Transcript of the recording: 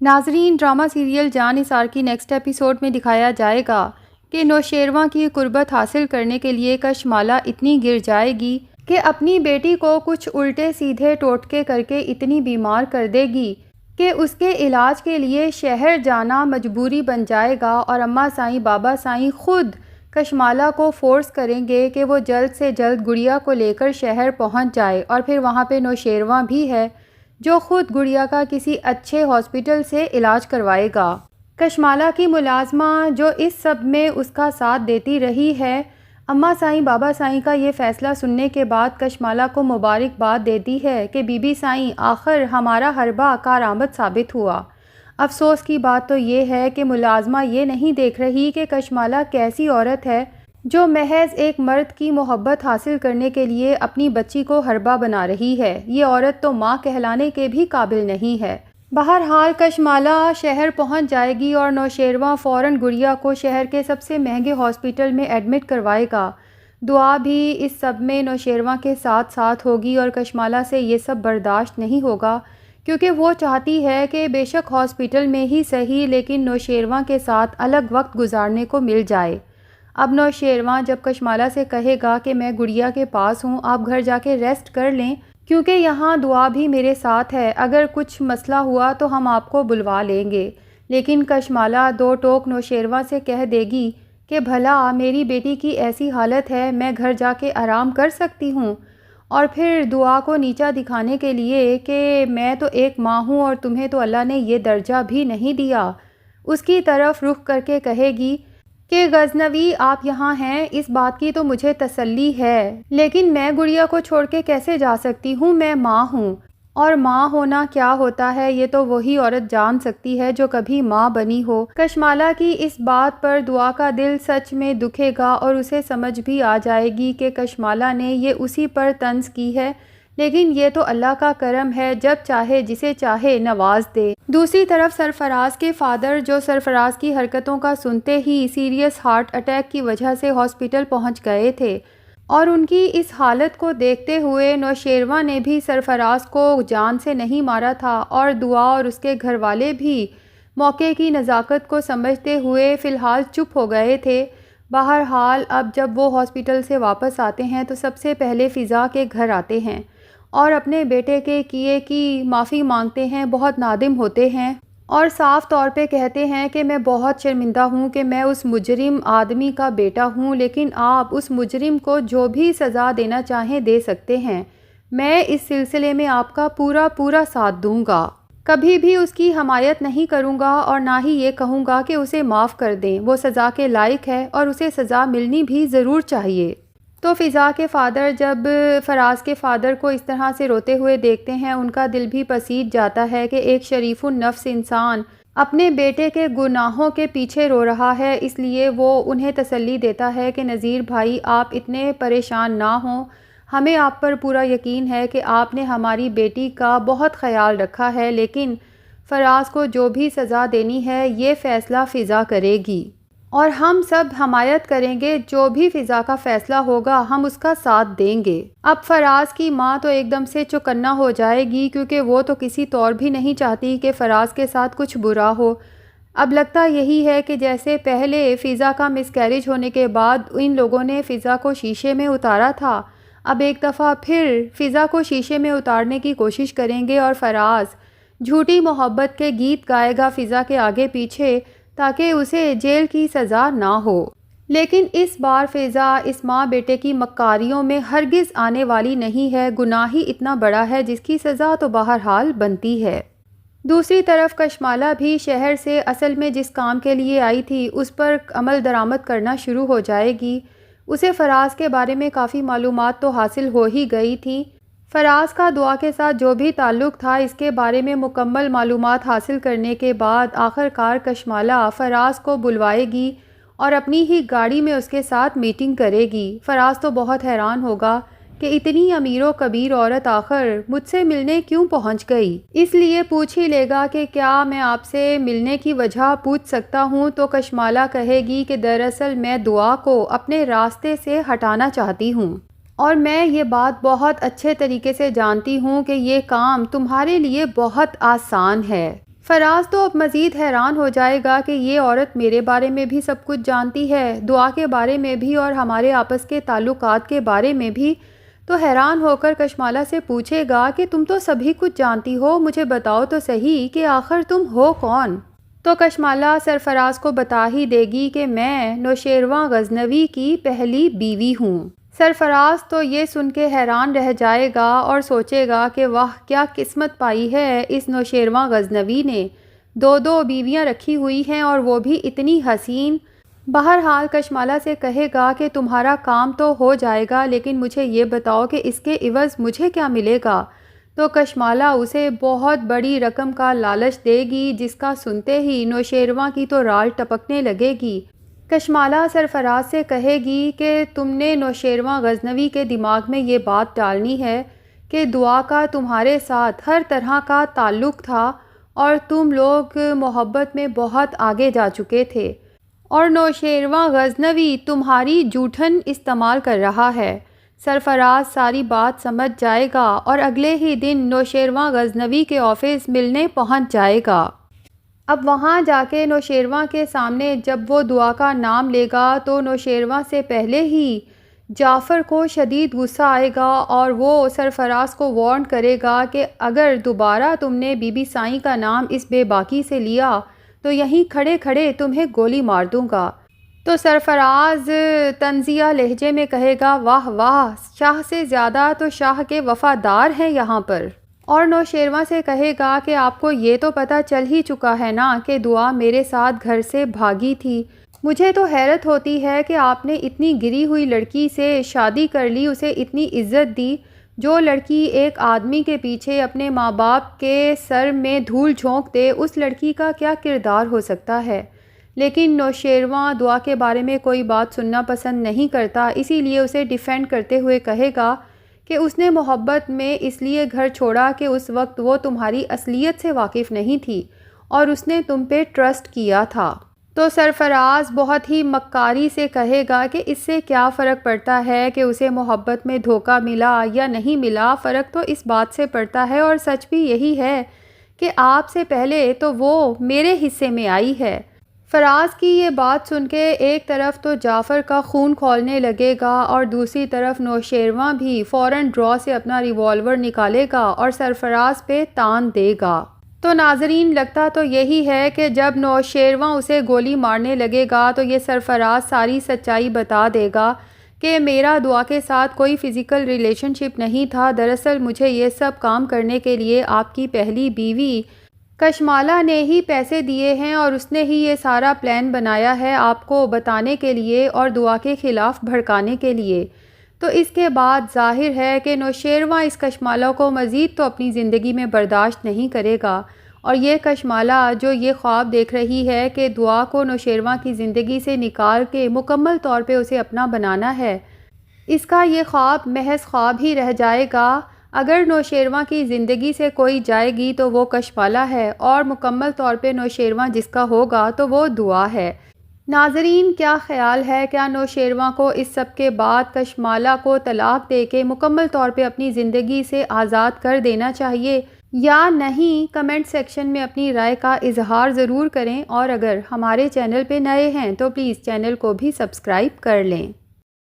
ناظرین، drama serial جان نثار کی next episode میں دکھایا جائے گا کہ نوشیروان کی قربت حاصل کرنے کے لیے کشمالہ اتنی گر جائے گی کہ اپنی بیٹی کو کچھ الٹے سیدھے ٹوٹکے کر کے اتنی بیمار کر دے گی کہ اس کے علاج کے لیے شہر جانا مجبوری بن جائے گا، اور اماں سائیں بابا سائیں خود کشمالہ کو فورس کریں گے کہ وہ جلد سے جلد گڑیا کو لے کر شہر پہنچ جائے، اور پھر وہاں پہ نوشیروان بھی ہے جو خود گڑیا کا کسی اچھے ہاسپٹل سے علاج کروائے گا۔ کشمالہ کی ملازمہ جو اس سب میں اس کا ساتھ دیتی رہی ہے، اماں سائیں بابا سائیں کا یہ فیصلہ سننے کے بعد کشمالہ کو مبارکباد دیتی ہے کہ بی بی سائیں آخر ہمارا حربہ کارآمد ثابت ہوا۔ افسوس کی بات تو یہ ہے کہ ملازمہ یہ نہیں دیکھ رہی کہ کشمالہ کیسی عورت ہے جو محض ایک مرد کی محبت حاصل کرنے کے لیے اپنی بچی کو حربہ بنا رہی ہے۔ یہ عورت تو ماں کہلانے کے بھی قابل نہیں ہے۔ بہرحال کشمالہ شہر پہنچ جائے گی اور نوشیروان فوراً گڑیا کو شہر کے سب سے مہنگے ہاسپٹل میں ایڈمٹ کروائے گا۔ دعا بھی اس سب میں نوشیروان کے ساتھ ہوگی، اور کشمالہ سے یہ سب برداشت نہیں ہوگا کیونکہ وہ چاہتی ہے کہ بے شک ہاسپٹل میں ہی صحیح لیکن نوشیروان کے ساتھ الگ وقت گزارنے کو مل جائے۔ اب نوشیروان جب کشمالہ سے کہے گا کہ میں گڑیا کے پاس ہوں، آپ گھر جا کے ریسٹ کر لیں کیونکہ یہاں دعا بھی میرے ساتھ ہے، اگر کچھ مسئلہ ہوا تو ہم آپ کو بلوا لیں گے، لیکن کشمالہ دو ٹوک نوشیروان سے کہہ دے گی کہ بھلا میری بیٹی کی ایسی حالت ہے، میں گھر جا کے آرام کر سکتی ہوں، اور پھر دعا کو نیچا دکھانے کے لیے کہ میں تو ایک ماں ہوں اور تمہیں تو اللہ نے یہ درجہ بھی نہیں دیا، اس کی طرف رخ کر کے کہے گی کہ غزنوی آپ یہاں ہیں، اس بات کی تو مجھے تسلی ہے، لیکن میں گڑیا کو چھوڑ کے کیسے جا سکتی ہوں، میں ماں ہوں، اور ماں ہونا کیا ہوتا ہے یہ تو وہی عورت جان سکتی ہے جو کبھی ماں بنی ہو۔ کشمالہ کی اس بات پر دعا کا دل سچ میں دکھے گا اور اسے سمجھ بھی آ جائے گی کہ کشمالہ نے یہ اسی پر طنز کی ہے، لیکن یہ تو اللہ کا کرم ہے، جب چاہے جسے چاہے نواز دے۔ دوسری طرف سرفراز کے فادر جو سرفراز کی حرکتوں کا سنتے ہی سیریس ہارٹ اٹیک کی وجہ سے ہاسپٹل پہنچ گئے تھے، اور ان کی اس حالت کو دیکھتے ہوئے نوشیروان نے بھی سرفراز کو جان سے نہیں مارا تھا، اور دعا اور اس کے گھر والے بھی موقع کی نزاکت کو سمجھتے ہوئے فی الحال چپ ہو گئے تھے۔ بہرحال اب جب وہ ہاسپٹل سے واپس آتے ہیں تو سب سے پہلے فضا کے گھر آتے ہیں اور اپنے بیٹے کے کیے کی معافی مانگتے ہیں، بہت نادم ہوتے ہیں اور صاف طور پہ کہتے ہیں کہ میں بہت شرمندہ ہوں کہ میں اس مجرم آدمی کا بیٹا ہوں، لیکن آپ اس مجرم کو جو بھی سزا دینا چاہیں دے سکتے ہیں، میں اس سلسلے میں آپ کا پورا ساتھ دوں گا، کبھی بھی اس کی حمایت نہیں کروں گا اور نہ ہی یہ کہوں گا کہ اسے معاف کر دیں، وہ سزا کے لائق ہے اور اسے سزا ملنی بھی ضرور چاہیے۔ تو فضا کے فادر جب فراز کے فادر کو اس طرح سے روتے ہوئے دیکھتے ہیں، ان کا دل بھی پسیج جاتا ہے کہ ایک شریف النفس انسان اپنے بیٹے کے گناہوں کے پیچھے رو رہا ہے، اس لیے وہ انہیں تسلی دیتا ہے کہ نذیر بھائی آپ اتنے پریشان نہ ہوں، ہمیں آپ پر پورا یقین ہے کہ آپ نے ہماری بیٹی کا بہت خیال رکھا ہے، لیکن فراز کو جو بھی سزا دینی ہے یہ فیصلہ فضا کرے گی اور ہم سب حمایت کریں گے، جو بھی فضا کا فیصلہ ہوگا ہم اس کا ساتھ دیں گے۔ اب فراز کی ماں تو ایک دم سے چوکنا ہو جائے گی کیونکہ وہ تو کسی طور بھی نہیں چاہتی کہ فراز کے ساتھ کچھ برا ہو۔ اب لگتا یہی ہے کہ جیسے پہلے فضا کا مس کیریج ہونے کے بعد ان لوگوں نے فضا کو شیشے میں اتارا تھا، اب ایک دفعہ پھر فضا کو شیشے میں اتارنے کی کوشش کریں گے اور فراز جھوٹی محبت کے گیت گائے گا فضا کے آگے پیچھے تاکہ اسے جیل کی سزا نہ ہو۔ لیکن اس بار فضا اس ماں بیٹے کی مکاریوں میں ہرگز آنے والی نہیں ہے، گناہ ہی اتنا بڑا ہے جس کی سزا تو بہرحال بنتی ہے۔ دوسری طرف کشمالہ بھی شہر سے اصل میں جس کام کے لیے آئی تھی اس پر عمل درآمد کرنا شروع ہو جائے گی۔ اسے فراز کے بارے میں کافی معلومات تو حاصل ہو ہی گئی تھی، فراز کا دعا کے ساتھ جو بھی تعلق تھا اس کے بارے میں مکمل معلومات حاصل کرنے کے بعد آخر کار کشمالہ فراز کو بلوائے گی اور اپنی ہی گاڑی میں اس کے ساتھ میٹنگ کرے گی۔ فراز تو بہت حیران ہوگا کہ اتنی امیر و کبیر عورت آخر مجھ سے ملنے کیوں پہنچ گئی، اس لیے پوچھ ہی لے گا کہ کیا میں آپ سے ملنے کی وجہ پوچھ سکتا ہوں، تو کشمالہ کہے گی کہ دراصل میں دعا کو اپنے راستے سے ہٹانا چاہتی ہوں اور میں یہ بات بہت اچھے طریقے سے جانتی ہوں کہ یہ کام تمہارے لیے بہت آسان ہے۔ فراز تو اب مزید حیران ہو جائے گا کہ یہ عورت میرے بارے میں بھی سب کچھ جانتی ہے، دعا کے بارے میں بھی اور ہمارے آپس کے تعلقات کے بارے میں بھی۔ تو حیران ہو کر کشمالہ سے پوچھے گا کہ تم تو سبھی کچھ جانتی ہو، مجھے بتاؤ تو صحیح کہ آخر تم ہو کون؟ تو کشمالہ سرفراز کو بتا ہی دے گی کہ میں نوشیروان غزنوی کی پہلی بیوی ہوں۔ سرفراز تو یہ سن کے حیران رہ جائے گا اور سوچے گا کہ واہ کیا قسمت پائی ہے اس نوشیروان غزنوی نے، دو بیویاں رکھی ہوئی ہیں اور وہ بھی اتنی حسین۔ بہرحال کشمالہ سے کہے گا کہ تمہارا کام تو ہو جائے گا، لیکن مجھے یہ بتاؤ کہ اس کے عوض مجھے کیا ملے گا؟ تو کشمالہ اسے بہت بڑی رقم کا لالچ دے گی، جس کا سنتے ہی نوشیروان کی تو رال ٹپکنے لگے گی۔ کشمالہ سرفراز سے کہے گی کہ تم نے نوشیروان غزنوی کے دماغ میں یہ بات ڈالنی ہے کہ دعا کا تمہارے ساتھ ہر طرح کا تعلق تھا اور تم لوگ محبت میں بہت آگے جا چکے تھے، اور نوشیروان غزنوی تمہاری جوٹھن استعمال کر رہا ہے۔ سرفراز ساری بات سمجھ جائے گا اور اگلے ہی دن نوشیروان غزنوی کے آفس ملنے پہنچ جائے گا۔ اب وہاں جا کے نوشیروان کے سامنے جب وہ دعا کا نام لے گا تو نوشیروان سے پہلے ہی جعفر کو شدید غصہ آئے گا اور وہ سرفراز کو وارن کرے گا کہ اگر دوبارہ تم نے بی بی سائیں کا نام اس بے باکی سے لیا تو یہیں کھڑے کھڑے تمہیں گولی مار دوں گا۔ تو سرفراز طنزیہ لہجے میں کہے گا واہ واہ، شاہ سے زیادہ تو شاہ کے وفادار ہیں یہاں پر۔ اور نوشیروان سے کہے گا کہ آپ کو یہ تو پتہ چل ہی چکا ہے نا کہ دعا میرے ساتھ گھر سے بھاگی تھی۔ مجھے تو حیرت ہوتی ہے کہ آپ نے اتنی گری ہوئی لڑکی سے شادی کر لی، اسے اتنی عزت دی۔ جو لڑکی ایک آدمی کے پیچھے اپنے ماں باپ کے سر میں دھول جھونک دے، اس لڑکی کا کیا کردار ہو سکتا ہے؟ لیکن نوشیروان دعا کے بارے میں کوئی بات سننا پسند نہیں کرتا، اسی لیے اسے ڈیفینڈ کرتے ہوئے کہے گا کہ اس نے محبت میں اس لیے گھر چھوڑا کہ اس وقت وہ تمہاری اصلیت سے واقف نہیں تھی اور اس نے تم پہ ٹرسٹ کیا تھا۔ تو سرفراز بہت ہی مکاری سے کہے گا کہ اس سے کیا فرق پڑتا ہے کہ اسے محبت میں دھوکہ ملا یا نہیں ملا، فرق تو اس بات سے پڑتا ہے اور سچ بھی یہی ہے کہ آپ سے پہلے تو وہ میرے حصے میں آئی ہے۔ فراز کی یہ بات سن کے ایک طرف تو جعفر کا خون کھولنے لگے گا اور دوسری طرف نوشیروان بھی فوراً ڈرا سے اپنا ریوالور نکالے گا اور سرفراز پہ تان دے گا۔ تو ناظرین لگتا تو یہی ہے کہ جب نوشیروان اسے گولی مارنے لگے گا تو یہ سرفراز ساری سچائی بتا دے گا کہ میرا دعا کے ساتھ کوئی فزیکل ریلیشن شپ نہیں تھا، دراصل مجھے یہ سب کام کرنے کے لیے آپ کی پہلی بیوی کشمالہ نے ہی پیسے دیے ہیں اور اس نے ہی یہ سارا پلان بنایا ہے آپ کو بتانے کے لیے اور دعا کے خلاف بھڑکانے کے لیے۔ تو اس کے بعد ظاہر ہے کہ نوشیروان اس کشمالہ کو مزید تو اپنی زندگی میں برداشت نہیں کرے گا، اور یہ کشمالہ جو یہ خواب دیکھ رہی ہے کہ دعا کو نوشیروان کی زندگی سے نکال کے مکمل طور پہ اسے اپنا بنانا ہے، اس کا یہ خواب محض خواب ہی رہ جائے گا۔ اگر نوشیروان کی زندگی سے کوئی جائے گی تو وہ کشمالہ ہے، اور مکمل طور پہ نوشیروان جس کا ہوگا تو وہ دعا ہے۔ ناظرین کیا خیال ہے، کیا نوشیروان کو اس سب کے بعد کشمالہ کو طلاق دے کے مکمل طور پہ اپنی زندگی سے آزاد کر دینا چاہیے یا نہیں؟ کمنٹ سیکشن میں اپنی رائے کا اظہار ضرور کریں، اور اگر ہمارے چینل پہ نئے ہیں تو پلیز چینل کو بھی سبسکرائب کر لیں۔